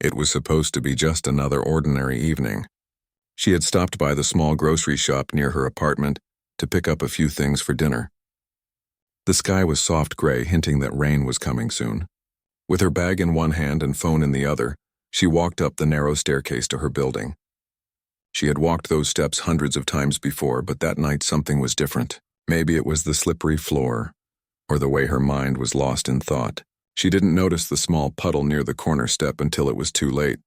It was supposed to be just another ordinary evening. She had stopped by the small grocery shop near her apartment to pick up a few things for dinner. The sky was soft gray, hinting that rain was coming soon. With her bag in one hand and phone in the other, she walked up the narrow staircase to her building. She had walked those steps hundreds of times before, but that night something was different. Maybe it was the slippery floor, or the way her mind was lost in thought. She didn't notice the small puddle near the corner step until it was too late.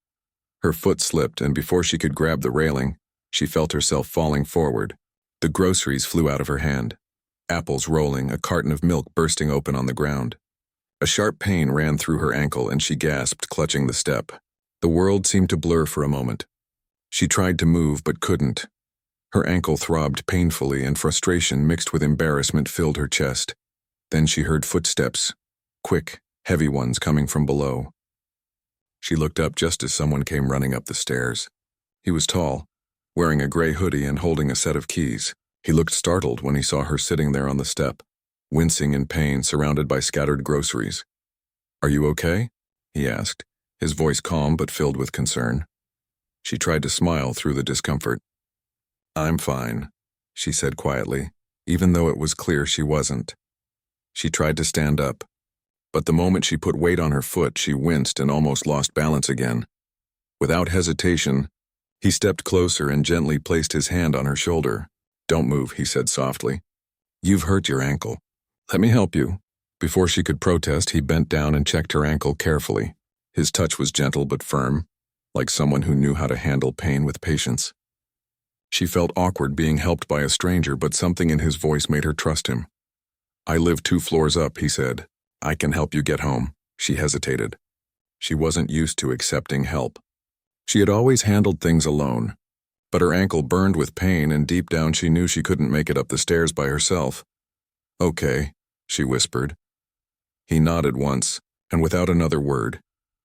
Her foot slipped, and before she could grab the railing, she felt herself falling forward. The groceries flew out of her hand. Apples rolling, a carton of milk bursting open on the ground. A sharp pain ran through her ankle, and she gasped, clutching the step. The world seemed to blur for a moment. She tried to move, but couldn't. Her ankle throbbed painfully, and frustration mixed with embarrassment filled her chest. Then she heard footsteps, quick, heavy ones coming from below. She looked up just as someone came running up the stairs. He was tall, wearing a gray hoodie and holding a set of keys. He looked startled when he saw her sitting there on the step, wincing in pain, surrounded by scattered groceries. "Are you okay?" he asked, his voice calm but filled with concern. She tried to smile through the discomfort. "I'm fine," she said quietly, even though it was clear she wasn't. She tried to stand up, but the moment she put weight on her foot, she winced and almost lost balance again. Without hesitation, he stepped closer and gently placed his hand on her shoulder. "Don't move," he said softly. "You've hurt your ankle. Let me help you." Before she could protest, he bent down and checked her ankle carefully. His touch was gentle but firm, like someone who knew how to handle pain with patience. She felt awkward being helped by a stranger, but something in his voice made her trust him. "I live 2 floors up," he said. "I can help you get home." She hesitated. She wasn't used to accepting help. She had always handled things alone, but her ankle burned with pain, and deep down she knew she couldn't make it up the stairs by herself. "Okay," she whispered. He nodded once, and without another word,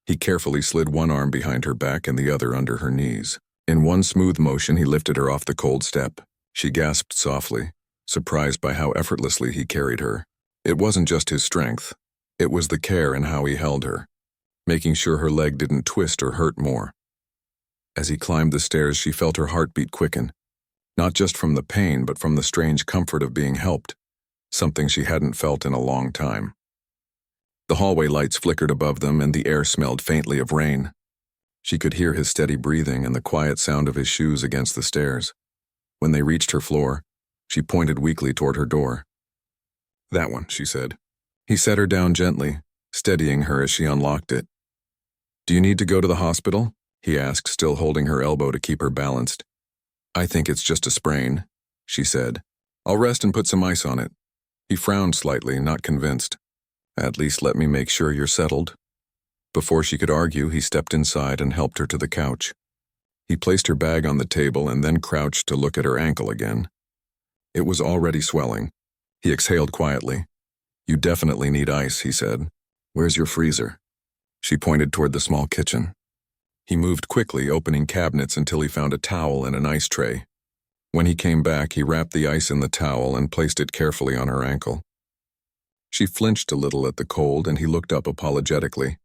he carefully slid one arm behind her back and the other under her knees. In one smooth motion, he lifted her off the cold step. She gasped softly, surprised by how effortlessly he carried her. It wasn't just his strength. It was the care in how he held her, making sure her leg didn't twist or hurt more. As he climbed the stairs, she felt her heartbeat quicken, not just from the pain, but from the strange comfort of being helped, something she hadn't felt in a long time. The hallway lights flickered above them, and the air smelled faintly of rain. She could hear his steady breathing and the quiet sound of his shoes against the stairs. When they reached her floor, she pointed weakly toward her door. "That one," she said. He set her down gently, steadying her as she unlocked it. "Do you need to go to the hospital?" he asked, still holding her elbow to keep her balanced. "I think it's just a sprain," she said. "I'll rest and put some ice on it." He frowned slightly, not convinced. "At least let me make sure you're settled." Before she could argue, he stepped inside and helped her to the couch. He placed her bag on the table and then crouched to look at her ankle again. It was already swelling. He exhaled quietly. "You definitely need ice," he said. "Where's your freezer?" She pointed toward the small kitchen. He moved quickly, opening cabinets until he found a towel and an ice tray. When he came back, he wrapped the ice in the towel and placed it carefully on her ankle. She flinched a little at the cold, and he looked up apologetically.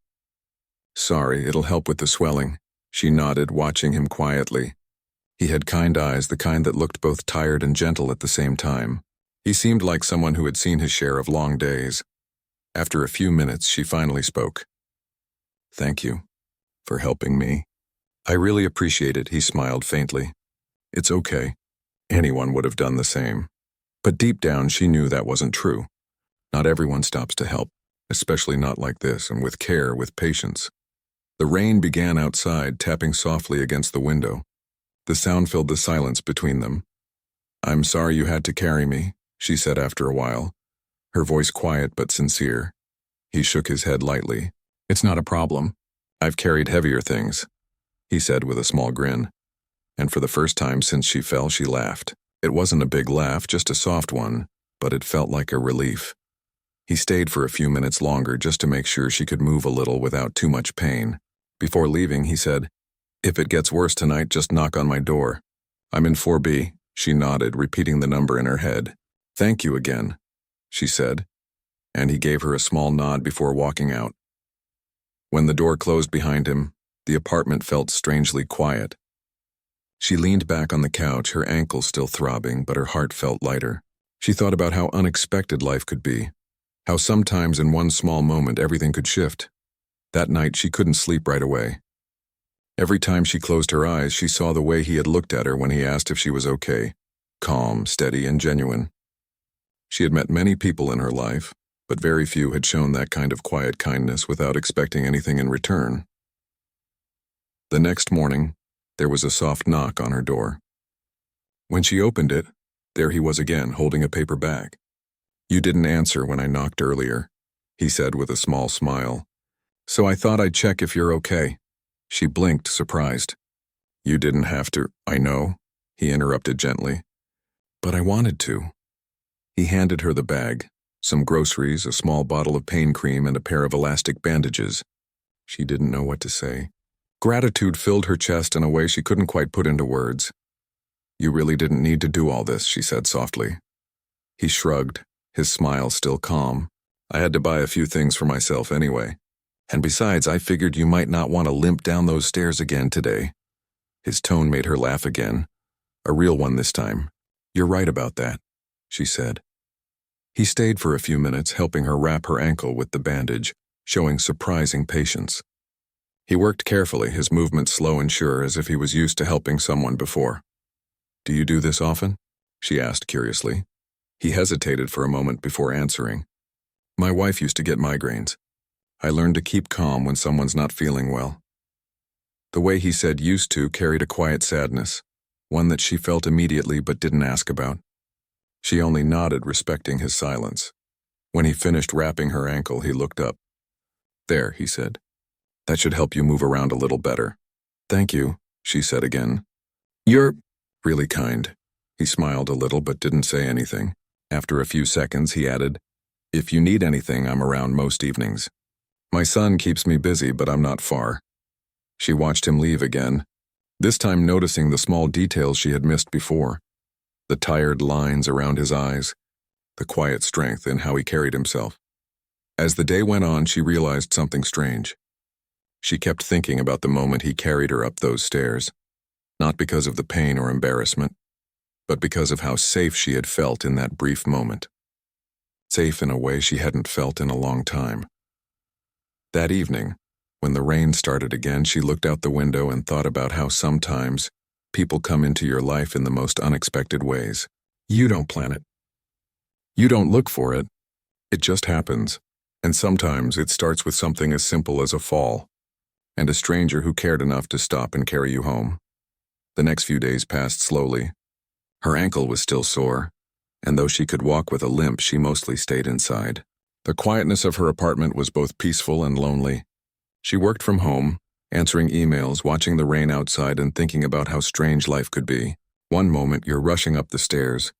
"Sorry, it'll help with the swelling," she nodded, watching him quietly. He had kind eyes, the kind that looked both tired and gentle at the same time. He seemed like someone who had seen his share of long days. After a few minutes, she finally spoke. "Thank you for helping me." "I really appreciate it," he smiled faintly. "It's okay. Anyone would have done the same." But deep down, she knew that wasn't true. Not everyone stops to help, especially not like this, and with care, with patience. The rain began outside, tapping softly against the window. The sound filled the silence between them. "I'm sorry you had to carry me," she said after a while, her voice quiet but sincere. He shook his head lightly. "It's not a problem. I've carried heavier things," he said with a small grin. And for the first time since she fell, she laughed. It wasn't a big laugh, just a soft one, but it felt like a relief. He stayed for a few minutes longer just to make sure she could move a little without too much pain. Before leaving, he said, "If it gets worse tonight, just knock on my door. I'm in 4B, she nodded, repeating the number in her head. "Thank you again," she said, and he gave her a small nod before walking out. When the door closed behind him, The apartment felt strangely quiet. She leaned back on the couch, her ankles still throbbing, but her heart felt lighter. She thought about how unexpected life could be, how sometimes in one small moment everything could shift. That night she couldn't sleep right away. Every time she closed her eyes, she saw the way he had looked at her when he asked if she was okay, calm, steady, and genuine. She had met many people in her life, but very few had shown that kind of quiet kindness without expecting anything in return. The next morning, there was a soft knock on her door. When she opened it, there he was again, holding a paper bag. "You didn't answer when I knocked earlier," he said with a small smile. "So I thought I'd check if you're okay." She blinked, surprised. "You didn't have to." "I know," he interrupted gently. "But I wanted to." He handed her the bag, some groceries, a small bottle of pain cream, and a pair of elastic bandages. She didn't know what to say. Gratitude filled her chest in a way she couldn't quite put into words. "You really didn't need to do all this," she said softly. He shrugged, his smile still calm. "I had to buy a few things for myself anyway. And besides, I figured you might not want to limp down those stairs again today." His tone made her laugh again, a real one this time. "You're right about that," she said. He stayed for a few minutes, helping her wrap her ankle with the bandage, showing surprising patience. He worked carefully, his movements slow and sure, as if he was used to helping someone before. "Do you do this often?" she asked curiously. He hesitated for a moment before answering. "My wife used to get migraines. I learned to keep calm when someone's not feeling well." The way he said "used to" carried a quiet sadness, one that she felt immediately but didn't ask about. She only nodded, respecting his silence. When he finished wrapping her ankle, he looked up. "There," he said. "That should help you move around a little better." "Thank you," she said again. "You're really kind." He smiled a little but didn't say anything. After a few seconds, he added, "If you need anything, I'm around most evenings. My son keeps me busy, but I'm not far." She watched him leave again, this time noticing the small details she had missed before. The tired lines around his eyes, the quiet strength in how he carried himself. As the day went on, she realized something strange. She kept thinking about the moment he carried her up those stairs, not because of the pain or embarrassment, but because of how safe she had felt in that brief moment. Safe in a way she hadn't felt in a long time. That evening, when the rain started again, she looked out the window and thought about how sometimes people come into your life in the most unexpected ways. You don't plan it. You don't look for it. It just happens. And sometimes it starts with something as simple as a fall, and a stranger who cared enough to stop and carry you home. The next few days passed slowly. Her ankle was still sore, and though she could walk with a limp, she mostly stayed inside. The quietness of her apartment was both peaceful and lonely. She worked from home, answering emails, watching the rain outside, and thinking about how strange life could be. One moment you're rushing up the stairs,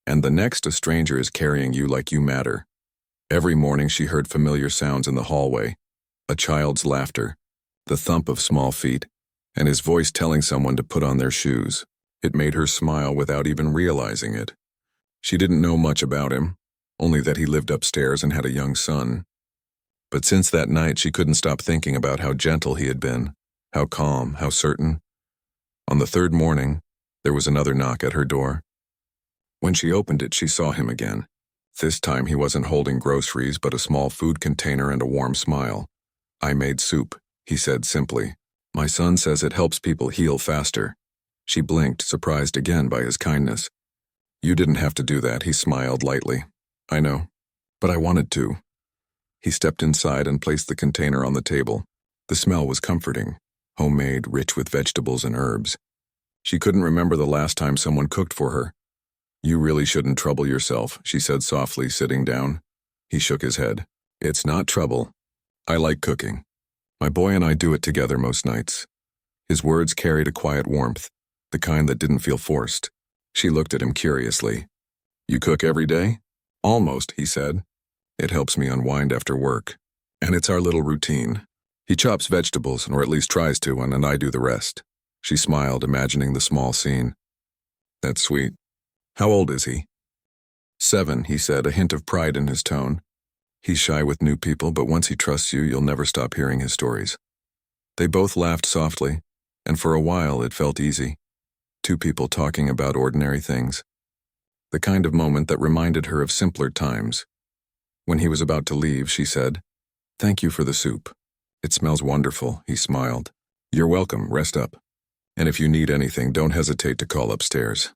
and the next a stranger is carrying you like you matter. Every morning she heard familiar sounds in the hallway, a child's laughter, the thump of small feet, and his voice telling someone to put on their shoes. It made her smile without even realizing it. She didn't know much about him, only that he lived upstairs and had a young son. But since that night, she couldn't stop thinking about how gentle he had been, how calm, how certain. On the third morning, there was another knock at her door. When she opened it, she saw him again. This time he wasn't holding groceries, but a small food container and a warm smile. "I made soup," he said simply. "My son says it helps people heal faster." She blinked, surprised again by his kindness. "You didn't have to do that," he smiled lightly. "I know, but I wanted to." He stepped inside and placed the container on the table. The smell was comforting, homemade, rich with vegetables and herbs. She couldn't remember the last time someone cooked for her. "You really shouldn't trouble yourself," she said softly, sitting down. He shook his head. "It's not trouble. I like cooking. My boy and I do it together most nights." His words carried a quiet warmth, the kind that didn't feel forced. She looked at him curiously. "You cook every day?" "Almost," he said. "It helps me unwind after work. And it's our little routine. He chops vegetables, or at least tries to, and I do the rest." She smiled, imagining the small scene. "That's sweet. How old is he?" 7, he said, a hint of pride in his tone. "He's shy with new people, but once he trusts you, you'll never stop hearing his stories." They both laughed softly, and for a while it felt easy. Two people talking about ordinary things. The kind of moment that reminded her of simpler times. When he was about to leave, she said, "Thank you for the soup. It smells wonderful," he smiled. "You're welcome, rest up. And if you need anything, don't hesitate to call upstairs."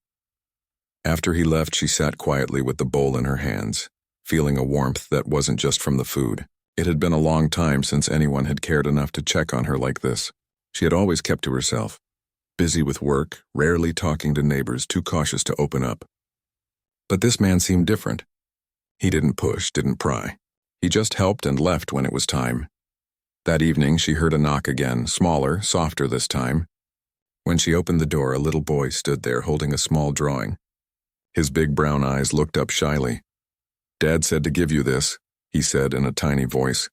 After he left, she sat quietly with the bowl in her hands, feeling a warmth that wasn't just from the food. It had been a long time since anyone had cared enough to check on her like this. She had always kept to herself, busy with work, rarely talking to neighbors, too cautious to open up. But this man seemed different. He didn't push, didn't pry. He just helped and left when it was time. That evening, she heard a knock again, smaller, softer this time. When she opened the door, a little boy stood there holding a small drawing. His big brown eyes looked up shyly. "Dad said to give you this," he said in a tiny voice.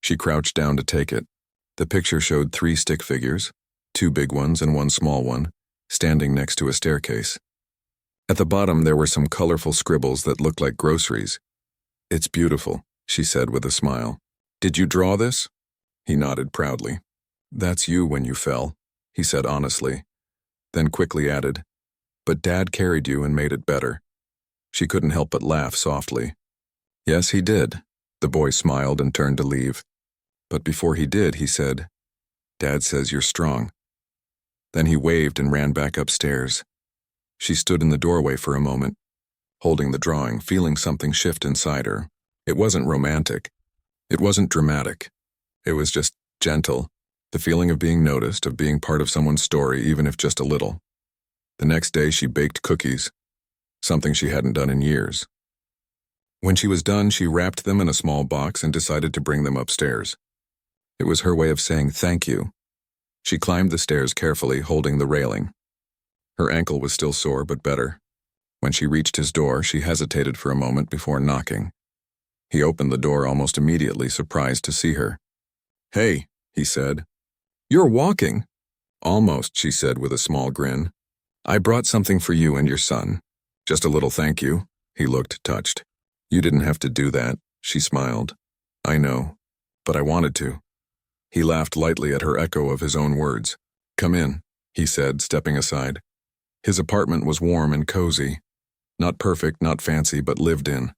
She crouched down to take it. The picture showed 3 stick figures, 2 big ones and 1 small one, standing next to a staircase. At the bottom there were some colorful scribbles that looked like groceries. "It's beautiful," she said with a smile. "Did you draw this?" He nodded proudly. "That's you when you fell," he said honestly, then quickly added, "But Dad carried you and made it better." She couldn't help but laugh softly. "Yes, he did." The boy smiled and turned to leave. But before he did, he said, "Dad says you're strong." Then he waved and ran back upstairs. She stood in the doorway for a moment, holding the drawing, feeling something shift inside her. It wasn't romantic. It wasn't dramatic. It was just gentle, the feeling of being noticed, of being part of someone's story, even if just a little. The next day she baked cookies, something she hadn't done in years. When she was done, she wrapped them in a small box and decided to bring them upstairs. It was her way of saying thank you. She climbed the stairs carefully, holding the railing. Her ankle was still sore, but better. When she reached his door, she hesitated for a moment before knocking. He opened the door almost immediately, surprised to see her. "Hey," he said. "You're walking." "Almost," she said with a small grin. "I brought something for you and your son. Just a little thank you." He looked touched. "You didn't have to do that," she smiled. "I know, but I wanted to." He laughed lightly at her echo of his own words. "Come in," he said, stepping aside. His apartment was warm and cozy. Not perfect, not fancy, but lived in.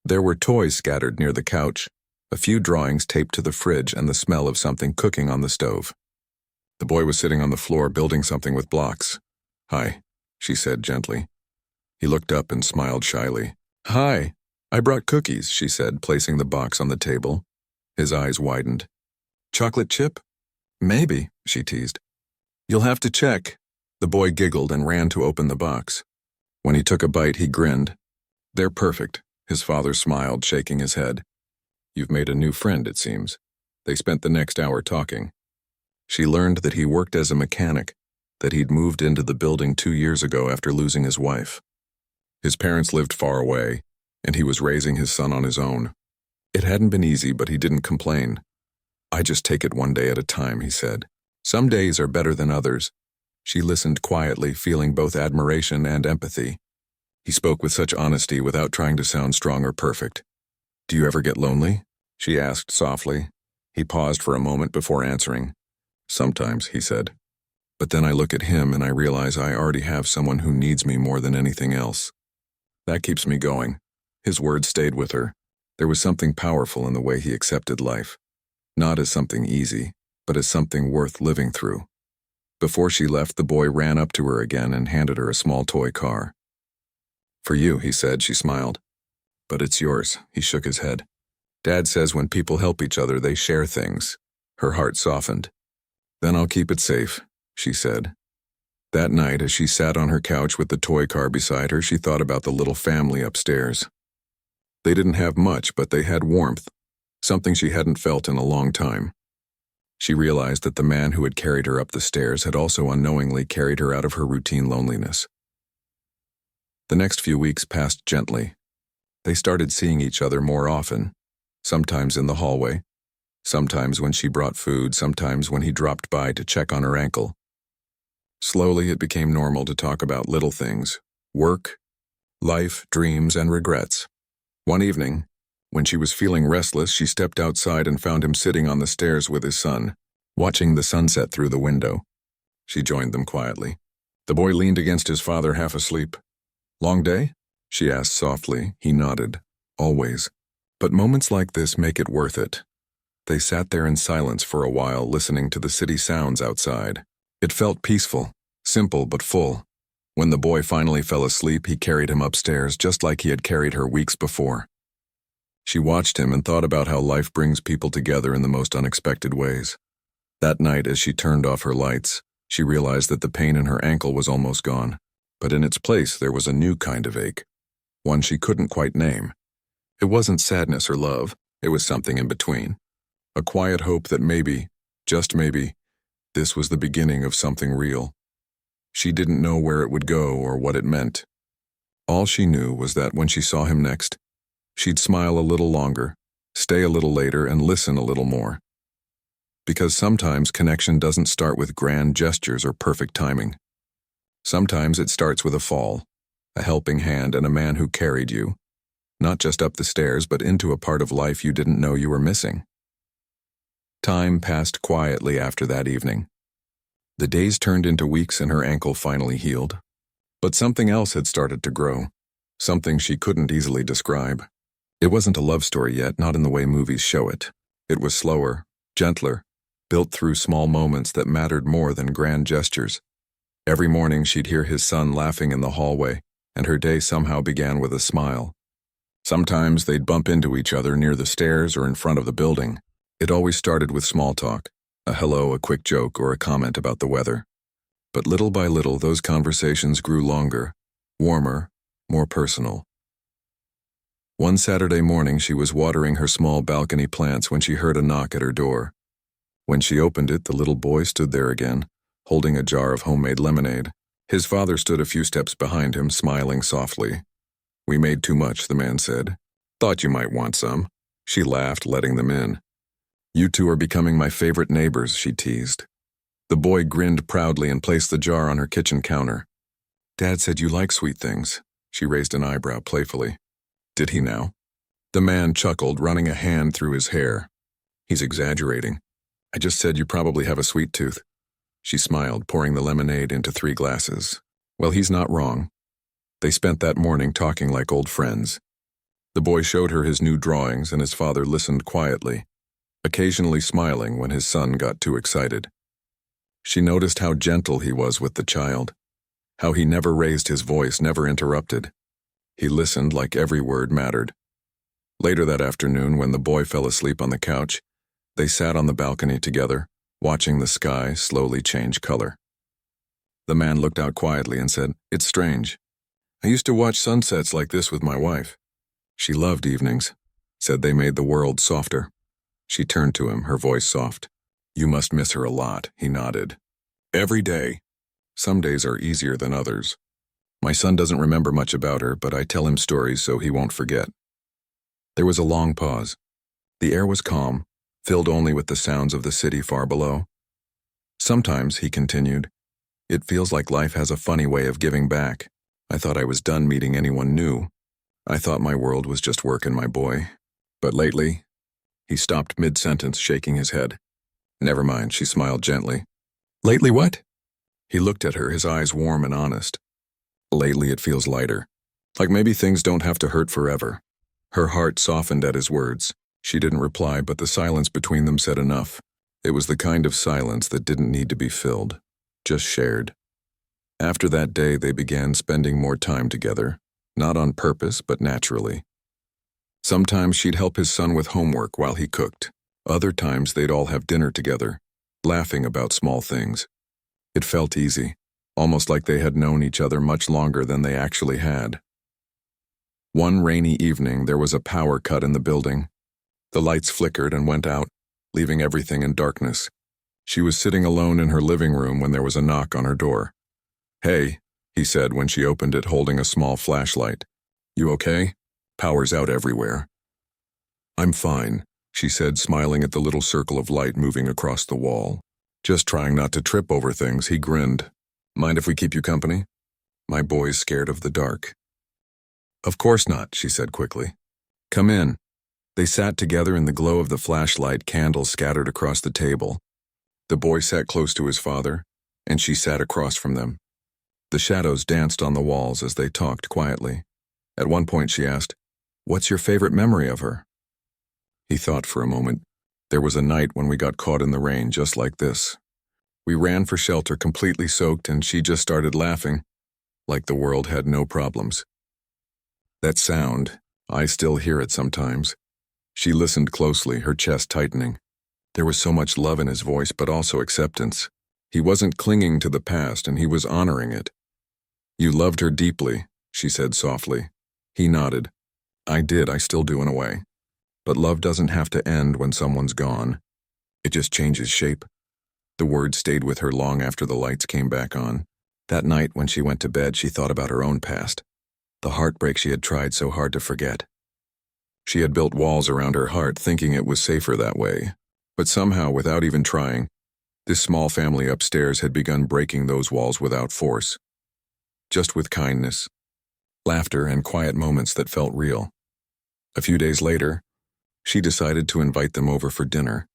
There were toys scattered near the couch, a few drawings taped to the fridge, and the smell of something cooking on the stove. The boy was sitting on the floor building something with blocks. "Hi," she said gently. He looked up and smiled shyly. "Hi, I brought cookies," she said, placing the box on the table. His eyes widened. "Chocolate chip?" "Maybe," she teased. "You'll have to check." The boy giggled and ran to open the box. When he took a bite, he grinned. "They're perfect," his father smiled, shaking his head. "You've made a new friend, it seems." They spent the next hour talking. She learned that he worked as a mechanic, that he'd moved into the building 2 years ago after losing his wife. His parents lived far away, and he was raising his son on his own. It hadn't been easy, but he didn't complain. "I just take it one day at a time," he said. "Some days are better than others." She listened quietly, feeling both admiration and empathy. He spoke with such honesty without trying to sound strong or perfect. "Do you ever get lonely?" she asked softly. He paused for a moment before answering. "Sometimes," he said. "But then I look at him and I realize I already have someone who needs me more than anything else. That keeps me going." His words stayed with her. There was something powerful in the way he accepted life. Not as something easy, but as something worth living through. Before she left, the boy ran up to her again and handed her a small toy car. "For you," he said. She smiled. "But it's yours." He shook his head. "Dad says when people help each other, they share things." Her heart softened. "Then I'll keep it safe," she said. That night, as she sat on her couch with the toy car beside her, she thought about the little family upstairs. They didn't have much, but they had warmth, something she hadn't felt in a long time. She realized that the man who had carried her up the stairs had also unknowingly carried her out of her routine loneliness. The next few weeks passed gently. They started seeing each other more often, sometimes in the hallway, sometimes when she brought food, sometimes when he dropped by to check on her ankle. Slowly, it became normal to talk about little things: work, life, dreams, and regrets. One evening, when she was feeling restless, she stepped outside and found him sitting on the stairs with his son. watching the sunset through the window. She joined them quietly. The boy leaned against his father, half asleep. "Long day?" she asked softly. He nodded. "Always. But moments like this make it worth it." They sat there in silence for a while, listening to the city sounds outside. It felt peaceful, simple but full. When the boy finally fell asleep, he carried him upstairs just like he had carried her weeks before. She watched him and thought about how life brings people together in the most unexpected ways. That night, as she turned off her lights, she realized that the pain in her ankle was almost gone. But in its place, there was a new kind of ache, one she couldn't quite name. It wasn't sadness or love, it was something in between. A quiet hope that maybe, just maybe, this was the beginning of something real. She didn't know where it would go or what it meant. All she knew was that when she saw him next, she'd smile a little longer, stay a little later, and listen a little more. Because sometimes connection doesn't start with grand gestures or perfect timing. Sometimes it starts with a fall, a helping hand, and a man who carried you, not just up the stairs, but into a part of life you didn't know you were missing. Time passed quietly after that evening. The days turned into weeks and her ankle finally healed. But something else had started to grow, something she couldn't easily describe. It wasn't a love story yet, not in the way movies show it. It was slower, gentler, built through small moments that mattered more than grand gestures. Every morning she'd hear his son laughing in the hallway, and her day somehow began with a smile. Sometimes they'd bump into each other near the stairs or in front of the building. It always started with small talk, a hello, a quick joke, or a comment about the weather. But little by little, those conversations grew longer, warmer, more personal. One Saturday morning, she was watering her small balcony plants when she heard a knock at her door. When she opened it, the little boy stood there again, holding a jar of homemade lemonade. His father stood a few steps behind him, smiling softly. "We made too much," the man said. "Thought you might want some." She laughed, letting them in. "You two are becoming my favorite neighbors," she teased. The boy grinned proudly and placed the jar on her kitchen counter. "Dad said you like sweet things." She raised an eyebrow playfully. "Did he now?" The man chuckled, running a hand through his hair. "He's exaggerating. I just said you probably have a sweet tooth." She smiled, pouring the lemonade into 3 glasses. "Well, he's not wrong." They spent that morning talking like old friends. The boy showed her his new drawings, and his father listened quietly, occasionally smiling when his son got too excited. She noticed how gentle he was with the child, how he never raised his voice, never interrupted. He listened like every word mattered. Later that afternoon, when the boy fell asleep on the couch, they sat on the balcony together, watching the sky slowly change color. The man looked out quietly and said, "It's strange. I used to watch sunsets like this with my wife. She loved evenings, said they made the world softer." She turned to him, her voice soft. "You must miss her a lot," he nodded. "Every day. Some days are easier than others. My son doesn't remember much about her, but I tell him stories so he won't forget." There was a long pause. The air was calm, filled only with the sounds of the city far below. "Sometimes," he continued, "it feels like life has a funny way of giving back. I thought I was done meeting anyone new. I thought my world was just work and my boy. But lately—" He stopped mid-sentence, shaking his head. "Never mind," she smiled gently. "Lately what?" He looked at her, his eyes warm and honest. "Lately it feels lighter. Like maybe things don't have to hurt forever." Her heart softened at his words. She didn't reply, but the silence between them said enough. It was the kind of silence that didn't need to be filled, just shared. After that day, they began spending more time together, not on purpose, but naturally. Sometimes she'd help his son with homework while he cooked. Other times they'd all have dinner together, laughing about small things. It felt easy, almost like they had known each other much longer than they actually had. One rainy evening, there was a power cut in the building. The lights flickered and went out, leaving everything in darkness. She was sitting alone in her living room when there was a knock on her door. "Hey," he said when she opened it, holding a small flashlight. "You okay? Power's out everywhere." "I'm fine," she said, smiling at the little circle of light moving across the wall. "Just trying not to trip over things," he grinned. "Mind if we keep you company? My boy's scared of the dark." "Of course not," she said quickly. "Come in." They sat together in the glow of the flashlight, candles scattered across the table. The boy sat close to his father, and she sat across from them. The shadows danced on the walls as they talked quietly. At one point she asked, "What's your favorite memory of her?" He thought for a moment. There was a night when we got caught in the rain just like this. We ran for shelter completely soaked and she just started laughing, like the world had no problems. That sound, I still hear it sometimes. She listened closely, her chest tightening. There was so much love in his voice, but also acceptance. He wasn't clinging to the past and he was honoring it. "You loved her deeply," she said softly. He nodded. "I did, I still do in a way. But love doesn't have to end when someone's gone. It just changes shape." The words stayed with her long after the lights came back on. That night when she went to bed, she thought about her own past, the heartbreak she had tried so hard to forget. She had built walls around her heart, thinking it was safer that way. But somehow, without even trying, this small family upstairs had begun breaking those walls without force. Just with kindness, laughter, and quiet moments that felt real. A few days later, she decided to invite them over for dinner.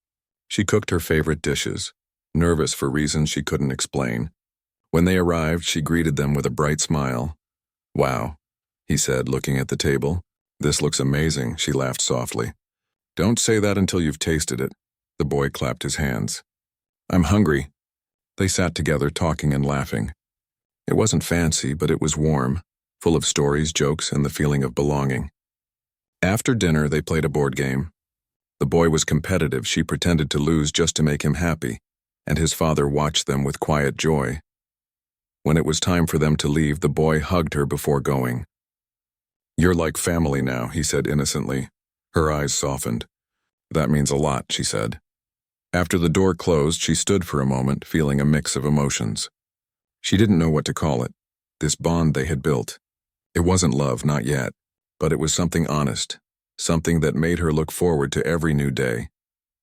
She cooked her favorite dishes, nervous for reasons she couldn't explain. When they arrived, she greeted them with a bright smile. "Wow," he said, looking at the table. "This looks amazing," she laughed softly. "Don't say that until you've tasted it." The boy clapped his hands. "I'm hungry." They sat together, talking and laughing. It wasn't fancy, but it was warm, full of stories, jokes, and the feeling of belonging. After dinner, they played a board game. The boy was competitive. She pretended to lose just to make him happy, and his father watched them with quiet joy. When it was time for them to leave, the boy hugged her before going. "You're like family now," he said innocently. Her eyes softened. "That means a lot," she said. After the door closed, she stood for a moment, feeling a mix of emotions. She didn't know what to call it, this bond they had built. It wasn't love, not yet, but it was something honest, something that made her look forward to every new day.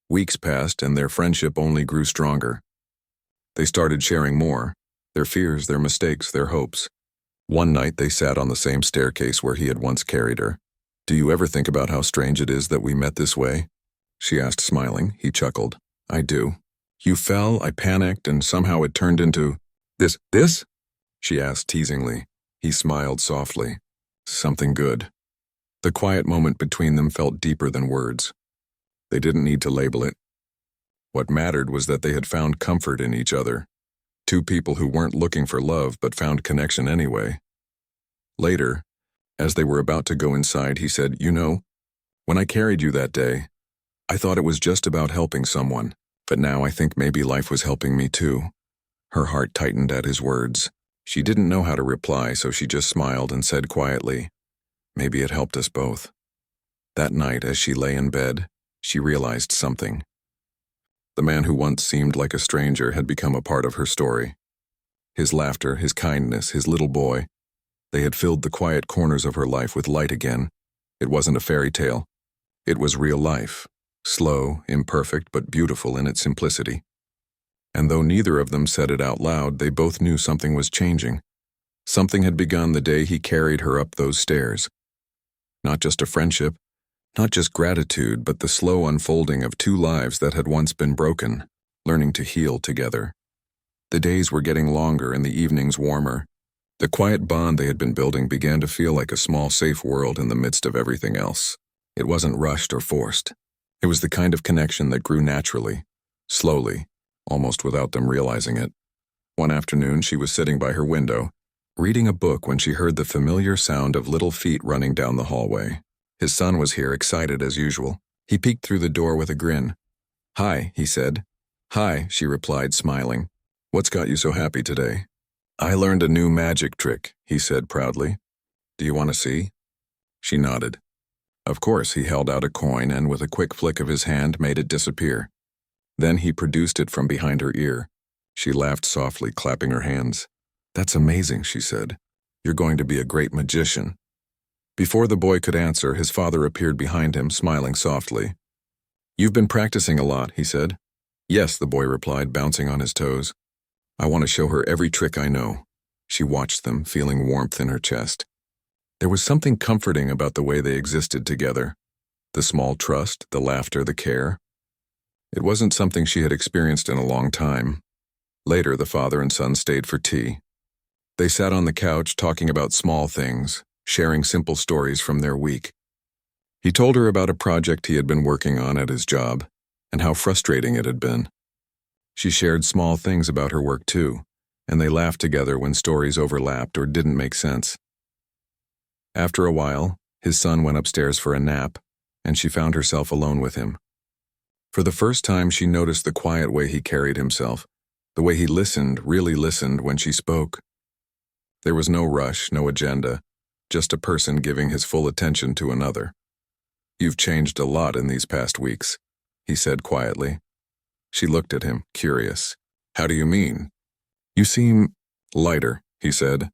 Weeks passed, and their friendship only grew stronger. They started sharing more, their fears, their mistakes, their hopes. One night they sat on the same staircase where he had once carried her. "Do you ever think about how strange it is that we met this way?" she asked, smiling. He chuckled. "I do. You fell, I panicked, and somehow it turned into this? She asked teasingly. He smiled softly. "Something good." The quiet moment between them felt deeper than words. They didn't need to label it. What mattered was that they had found comfort in each other. Two people who weren't looking for love but found connection anyway. Later, as they were about to go inside, he said, "You know, when I carried you that day, I thought it was just about helping someone, but now I think maybe life was helping me too." Her heart tightened at his words. She didn't know how to reply, so she just smiled and said quietly, "Maybe it helped us both." That night, as she lay in bed, she realized something. The man who once seemed like a stranger had become a part of her story. His laughter, his kindness, his little boy, they had filled the quiet corners of her life with light again. It wasn't a fairy tale. It was real life, slow, imperfect, but beautiful in its simplicity. And though neither of them said it out loud, they both knew something was changing. Something had begun the day he carried her up those stairs. Not just a friendship, not just gratitude, but the slow unfolding of two lives that had once been broken, learning to heal together. The days were getting longer and the evenings warmer. The quiet bond they had been building began to feel like a small, safe world in the midst of everything else. It wasn't rushed or forced. It was the kind of connection that grew naturally, slowly, almost without them realizing it. One afternoon, she was sitting by her window, reading a book when she heard the familiar sound of little feet running down the hallway. His son was here, excited as usual. He peeked through the door with a grin. "Hi," he said. "Hi," she replied, smiling. "What's got you so happy today?" "I learned a new magic trick," he said proudly. "Do you want to see?" She nodded. Of course, he held out a coin and with a quick flick of his hand made it disappear. Then he produced it from behind her ear. She laughed softly, clapping her hands. "That's amazing," she said. "You're going to be a great magician." Before the boy could answer, his father appeared behind him, smiling softly. "You've been practicing a lot," he said. "Yes," the boy replied, bouncing on his toes. "I want to show her every trick I know." She watched them, feeling warmth in her chest. There was something comforting about the way they existed together. The small trust, the laughter, the care. It wasn't something she had experienced in a long time. Later, the father and son stayed for tea. They sat on the couch talking about small things, sharing simple stories from their week. He told her about a project he had been working on at his job, and how frustrating it had been. She shared small things about her work too, and they laughed together when stories overlapped or didn't make sense. After a while, his son went upstairs for a nap, and she found herself alone with him. For the first time, she noticed the quiet way he carried himself, the way he listened, really listened when she spoke. There was no rush, no agenda, just a person giving his full attention to another. "You've changed a lot in these past weeks," he said quietly. She looked at him, curious. "How do you mean?" "You seem lighter," he said.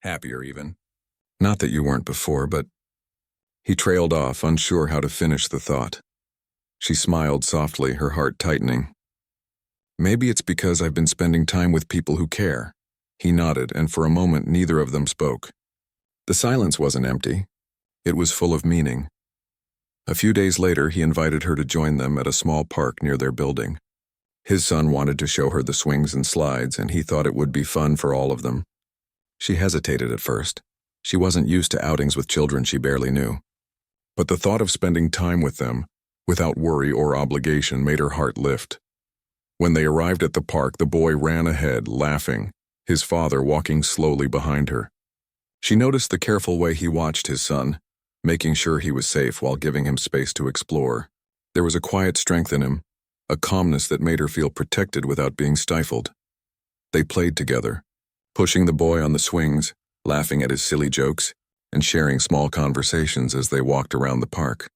"Happier even. Not that you weren't before, but—" He trailed off, unsure how to finish the thought. She smiled softly, her heart tightening. "Maybe it's because I've been spending time with people who care." He nodded, and for a moment neither of them spoke. The silence wasn't empty. It was full of meaning. A few days later, he invited her to join them at a small park near their building. His son wanted to show her the swings and slides, and he thought it would be fun for all of them. She hesitated at first. She wasn't used to outings with children she barely knew. But the thought of spending time with them, without worry or obligation, made her heart lift. When they arrived at the park, the boy ran ahead, laughing, his father walking slowly behind her. She noticed the careful way he watched his son, making sure he was safe while giving him space to explore. There was a quiet strength in him, a calmness that made her feel protected without being stifled. They played together, pushing the boy on the swings, laughing at his silly jokes, and sharing small conversations as they walked around the park.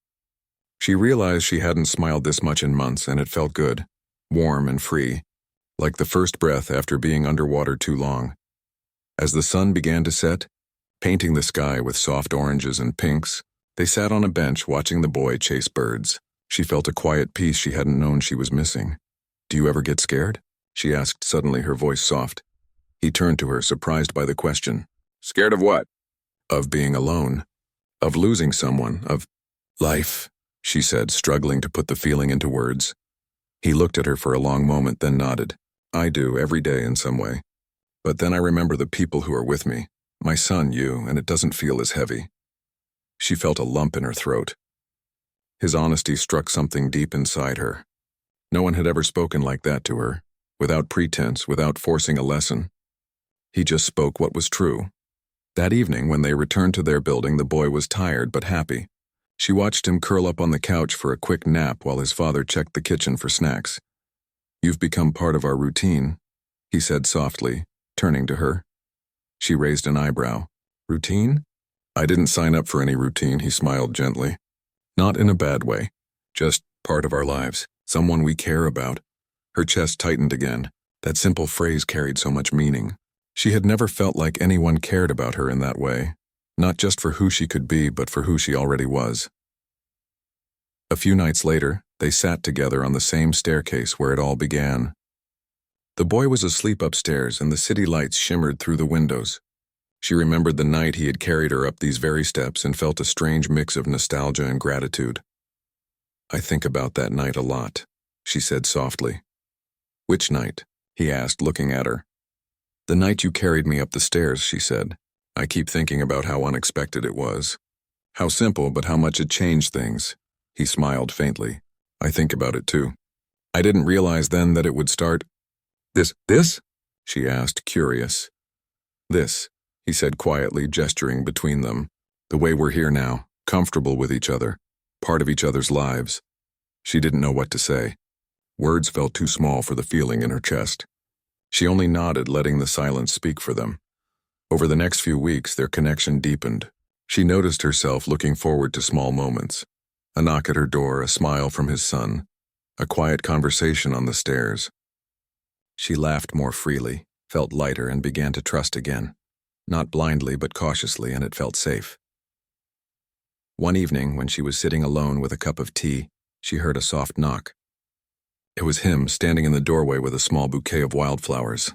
She realized she hadn't smiled this much in months, and it felt good, warm and free, like the first breath after being underwater too long. As the sun began to set, painting the sky with soft oranges and pinks, they sat on a bench watching the boy chase birds. She felt a quiet peace she hadn't known she was missing. "Do you ever get scared?" she asked suddenly, her voice soft. He turned to her, surprised by the question. "Scared of what?" "Of being alone. Of losing someone. Of life," she said, struggling to put the feeling into words. He looked at her for a long moment, then nodded. "I do, every day in some way. But then I remember the people who are with me. My son, you, and it doesn't feel as heavy." She felt a lump in her throat. His honesty struck something deep inside her. No one had ever spoken like that to her, without pretense, without forcing a lesson. He just spoke what was true. That evening, when they returned to their building, the boy was tired but happy. She watched him curl up on the couch for a quick nap while his father checked the kitchen for snacks. "You've become part of our routine," he said softly, turning to her. She raised an eyebrow. "Routine?" "I didn't sign up for any routine," he smiled gently. "Not in a bad way. Just part of our lives. Someone we care about." Her chest tightened again. That simple phrase carried so much meaning. She had never felt like anyone cared about her in that way. Not just for who she could be, but for who she already was. A few nights later, they sat together on the same staircase where it all began. The boy was asleep upstairs, and the city lights shimmered through the windows. She remembered the night he had carried her up these very steps and felt a strange mix of nostalgia and gratitude. "I think about that night a lot," she said softly. "Which night?" he asked, looking at her. "The night you carried me up the stairs," she said. "I keep thinking about how unexpected it was. How simple, but how much it changed things." He smiled faintly. "I think about it too. I didn't realize then that it would start—" This? She asked, curious. "This," he said quietly, gesturing between them. "The way we're here now, comfortable with each other, part of each other's lives." She didn't know what to say. Words felt too small for the feeling in her chest. She only nodded, letting the silence speak for them. Over the next few weeks, their connection deepened. She noticed herself looking forward to small moments. A knock at her door, a smile from his son, a quiet conversation on the stairs. She laughed more freely, felt lighter, and began to trust again. Not blindly, but cautiously, and it felt safe. One evening, when she was sitting alone with a cup of tea, she heard a soft knock. It was him, standing in the doorway with a small bouquet of wildflowers.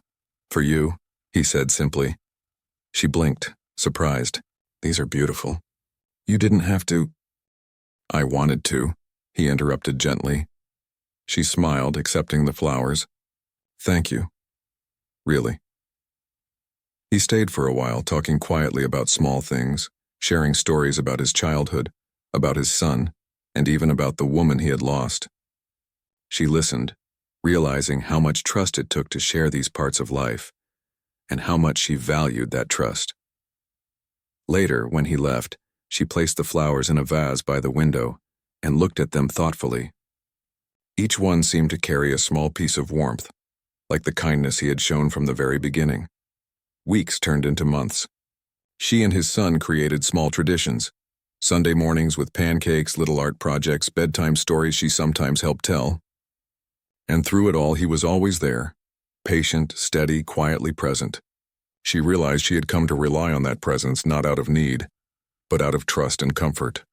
"For you," he said simply. She blinked, surprised. "These are beautiful. You didn't have to—" "I wanted to," he interrupted gently. She smiled, accepting the flowers. Thank you. Really. He stayed for a while, talking quietly about small things, sharing stories about his childhood, about his son, and even about the woman he had lost. She listened, realizing how much trust it took to share these parts of life, and how much she valued that trust. Later, when he left, she placed the flowers in a vase by the window and looked at them thoughtfully. Each one seemed to carry a small piece of warmth, like the kindness he had shown from the very beginning. Weeks turned into months. She and his son created small traditions. Sunday mornings with pancakes, little art projects, bedtime stories she sometimes helped tell. And through it all, he was always there, patient, steady, quietly present. She realized she had come to rely on that presence not out of need, but out of trust and comfort.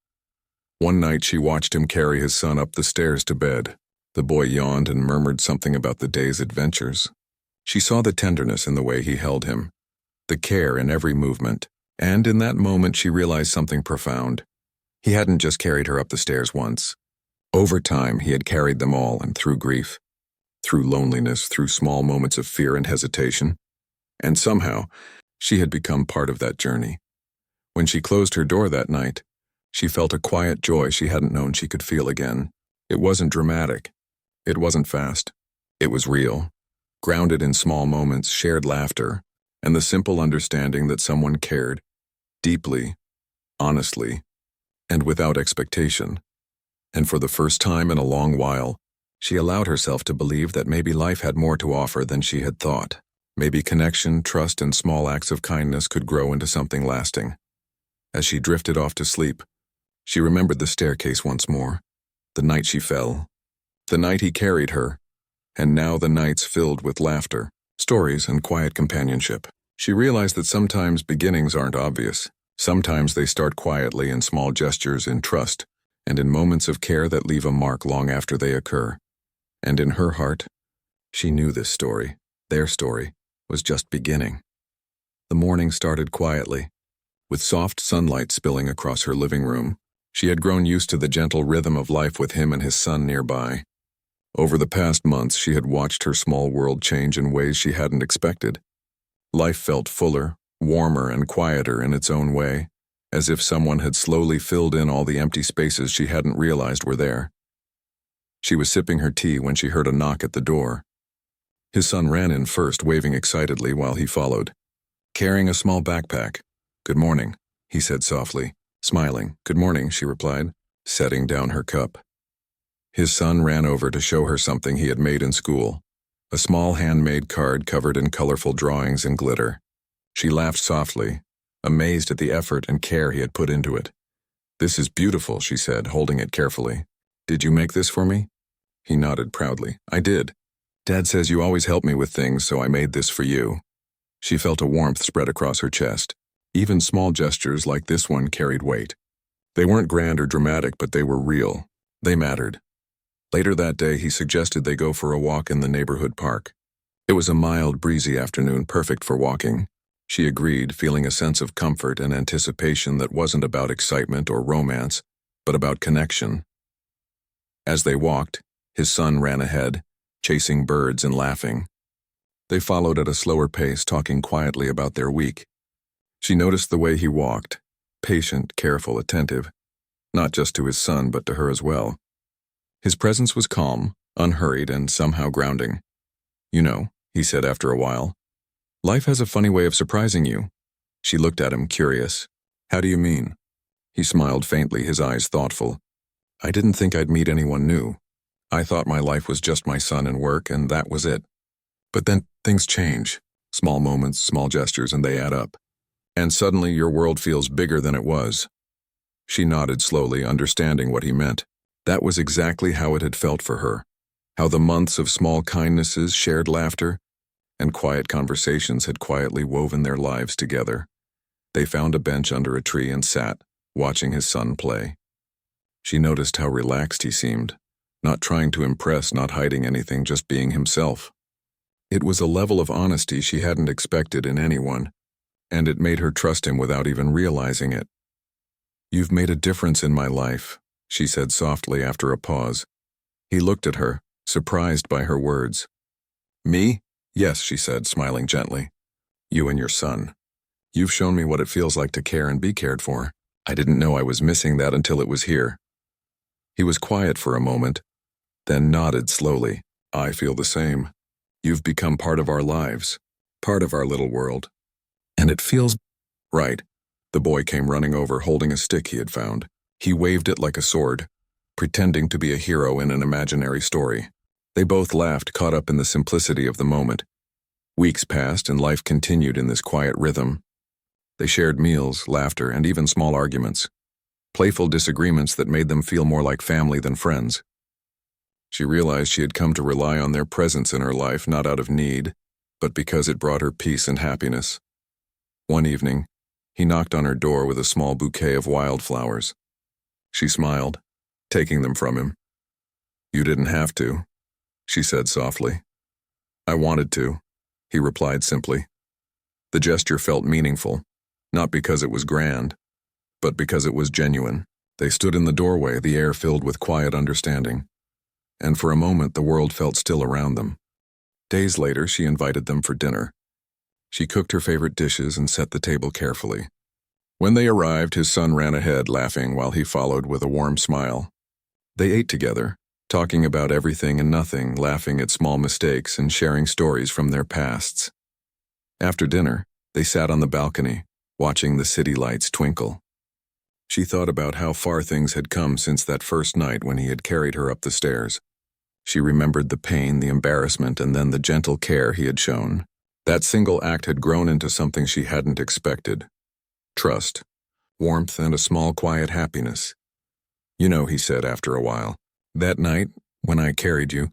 One night she watched him carry his son up the stairs to bed. The boy yawned and murmured something about the day's adventures. She saw the tenderness in the way he held him, the care in every movement, and in that moment she realized something profound. He hadn't just carried her up the stairs once. Over time, he had carried them all, and through grief, through loneliness, through small moments of fear and hesitation. And somehow, she had become part of that journey. When she closed her door that night, she felt a quiet joy she hadn't known she could feel again. It wasn't dramatic. It wasn't fast. It was real, grounded in small moments, shared laughter, and the simple understanding that someone cared, deeply, honestly, and without expectation. And for the first time in a long while, she allowed herself to believe that maybe life had more to offer than she had thought. Maybe connection, trust, and small acts of kindness could grow into something lasting. As she drifted off to sleep, she remembered the staircase once more, the night she fell, the night he carried her, and now the nights filled with laughter, stories, and quiet companionship. She realized that sometimes beginnings aren't obvious. Sometimes they start quietly in small gestures, in trust, and in moments of care that leave a mark long after they occur. And in her heart, she knew this story, their story, was just beginning. The morning started quietly, with soft sunlight spilling across her living room. She had grown used to the gentle rhythm of life with him and his son nearby. Over the past months, she had watched her small world change in ways she hadn't expected. Life felt fuller, warmer, and quieter in its own way, as if someone had slowly filled in all the empty spaces she hadn't realized were there. She was sipping her tea when she heard a knock at the door. His son ran in first, waving excitedly while he followed, carrying a small backpack. "Good morning," he said softly, smiling. "Good morning," she replied, setting down her cup. His son ran over to show her something he had made in school, a small handmade card covered in colorful drawings and glitter. She laughed softly, amazed at the effort and care he had put into it. "This is beautiful," she said, holding it carefully. "Did you make this for me?" He nodded proudly. "I did. Dad says you always help me with things, so I made this for you." She felt a warmth spread across her chest. Even small gestures like this one carried weight. They weren't grand or dramatic, but they were real. They mattered. Later that day, he suggested they go for a walk in the neighborhood park. It was a mild, breezy afternoon, perfect for walking. She agreed, feeling a sense of comfort and anticipation that wasn't about excitement or romance, but about connection. As they walked, his son ran ahead, chasing birds and laughing. They followed at a slower pace, talking quietly about their week. She noticed the way he walked, patient, careful, attentive, not just to his son, but to her as well. His presence was calm, unhurried, and somehow grounding. "You know," he said after a while, "life has a funny way of surprising you." She looked at him, curious. "How do you mean?" He smiled faintly, his eyes thoughtful. "I didn't think I'd meet anyone new. I thought my life was just my son and work, and that was it. But then things change. Small moments, small gestures, and they add up. And suddenly your world feels bigger than it was." She nodded slowly, understanding what he meant. That was exactly how it had felt for her. How the months of small kindnesses, shared laughter, and quiet conversations had quietly woven their lives together. They found a bench under a tree and sat, watching his son play. She noticed how relaxed he seemed, not trying to impress, not hiding anything, just being himself. It was a level of honesty she hadn't expected in anyone, and it made her trust him without even realizing it. "You've made a difference in my life," she said softly after a pause. He looked at her, surprised by her words. "Me? Yes," she said, smiling gently. "You and your son. You've shown me what it feels like to care and be cared for. I didn't know I was missing that until it was here." He was quiet for a moment, then nodded slowly. "I feel the same. You've become part of our lives, part of our little world. And it feels right." The boy came running over, holding a stick he had found. He waved it like a sword, pretending to be a hero in an imaginary story. They both laughed, caught up in the simplicity of the moment. Weeks passed and life continued in this quiet rhythm. They shared meals, laughter, and even small arguments. Playful disagreements that made them feel more like family than friends. She realized she had come to rely on their presence in her life not out of need, but because it brought her peace and happiness. One evening, he knocked on her door with a small bouquet of wildflowers. She smiled, taking them from him. "You didn't have to," she said softly. "I wanted to," he replied simply. The gesture felt meaningful, not because it was grand, but because it was genuine. They stood in the doorway, the air filled with quiet understanding. And for a moment the world felt still around them. Days later, she invited them for dinner. She cooked her favorite dishes and set the table carefully. When they arrived, his son ran ahead, laughing while he followed with a warm smile. They ate together, talking about everything and nothing, laughing at small mistakes and sharing stories from their pasts. After dinner, they sat on the balcony, watching the city lights twinkle. She thought about how far things had come since that first night when he had carried her up the stairs. She remembered the pain, the embarrassment, and then the gentle care he had shown. That single act had grown into something she hadn't expected. Trust, warmth, and a small quiet happiness. "You know," he said after a while, "that night, when I carried you,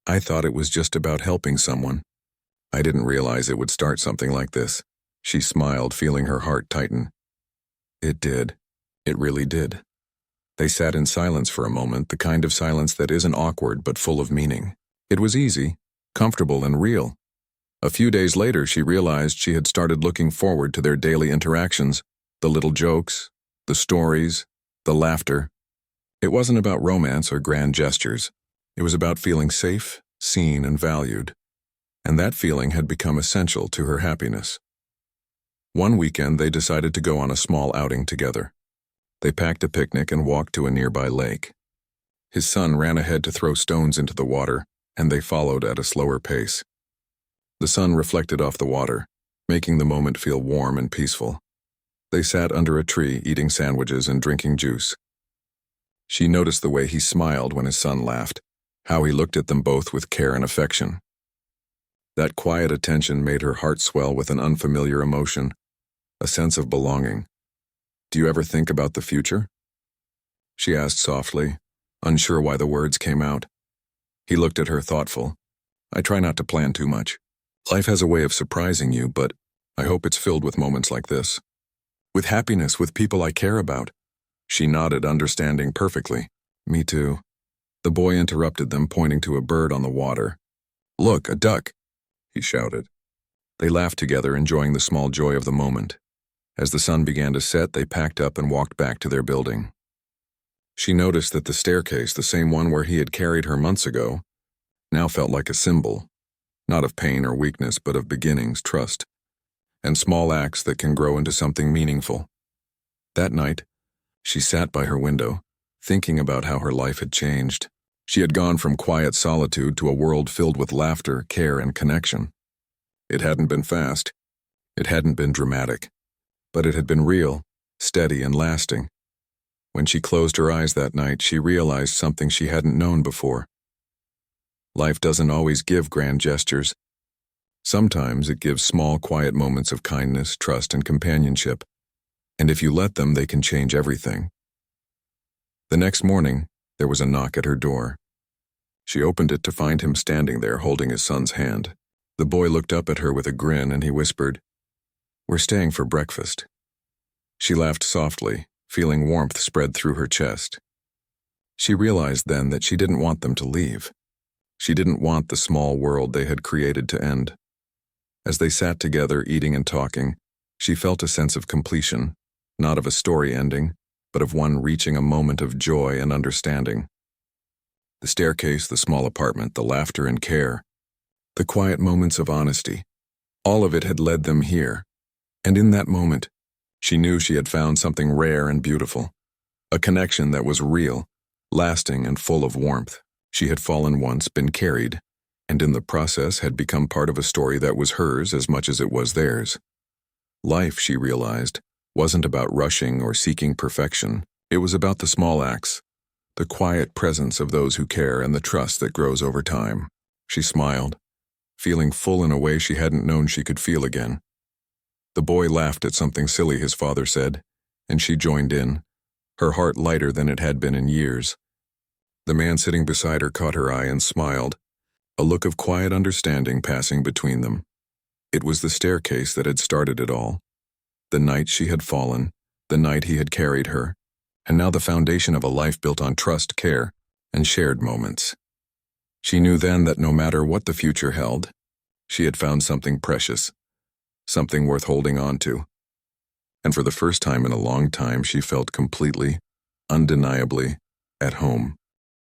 I thought it was just about helping someone. I didn't realize it would start something like this." She smiled, feeling her heart tighten. "It did. It really did." They sat in silence for a moment, the kind of silence that isn't awkward but full of meaning. It was easy, comfortable, and real. A few days later, she realized she had started looking forward to their daily interactions, the little jokes, the stories, the laughter. It wasn't about romance or grand gestures. It was about feeling safe, seen, and valued. And that feeling had become essential to her happiness. One weekend, they decided to go on a small outing together. They packed a picnic and walked to a nearby lake. His son ran ahead to throw stones into the water, and they followed at a slower pace. The sun reflected off the water, making the moment feel warm and peaceful. They sat under a tree, eating sandwiches and drinking juice. She noticed the way he smiled when his son laughed, how he looked at them both with care and affection. That quiet attention made her heart swell with an unfamiliar emotion, a sense of belonging. "Do you ever think about the future?" she asked softly, unsure why the words came out. He looked at her thoughtful. "I try not to plan too much. Life has a way of surprising you, but I hope it's filled with moments like this. With happiness, with people I care about." She nodded, understanding perfectly. "Me too." The boy interrupted them, pointing to a bird on the water. "Look, a duck," he shouted. They laughed together, enjoying the small joy of the moment. As the sun began to set, they packed up and walked back to their building. She noticed that the staircase, the same one where he had carried her months ago, now felt like a symbol, not of pain or weakness, but of beginnings, trust, and small acts that can grow into something meaningful. That night, she sat by her window, thinking about how her life had changed. She had gone from quiet solitude to a world filled with laughter, care, and connection. It hadn't been fast. It hadn't been dramatic. But it had been real, steady, and lasting. When she closed her eyes that night, she realized something she hadn't known before. Life doesn't always give grand gestures. Sometimes it gives small, quiet moments of kindness, trust, and companionship. And if you let them, they can change everything. The next morning, there was a knock at her door. She opened it to find him standing there holding his son's hand. The boy looked up at her with a grin and he whispered, "We're staying for breakfast." She laughed softly, feeling warmth spread through her chest. She realized then that she didn't want them to leave. She didn't want the small world they had created to end. As they sat together, eating and talking, she felt a sense of completion, not of a story ending, but of one reaching a moment of joy and understanding. The staircase, the small apartment, the laughter and care, the quiet moments of honesty. All of it had led them here. And in that moment, she knew she had found something rare and beautiful. A connection that was real, lasting and full of warmth. She had fallen once, been carried, and in the process had become part of a story that was hers as much as it was theirs. Life, she realized, wasn't about rushing or seeking perfection. It was about the small acts, the quiet presence of those who care and the trust that grows over time. She smiled, feeling full in a way she hadn't known she could feel again. The boy laughed at something silly his father said, and she joined in, her heart lighter than it had been in years. The man sitting beside her caught her eye and smiled, a look of quiet understanding passing between them. It was the staircase that had started it all. The night she had fallen, the night he had carried her, and now the foundation of a life built on trust, care, and shared moments. She knew then that no matter what the future held, she had found something precious, something worth holding on to. And for the first time in a long time, she felt completely, undeniably, at home.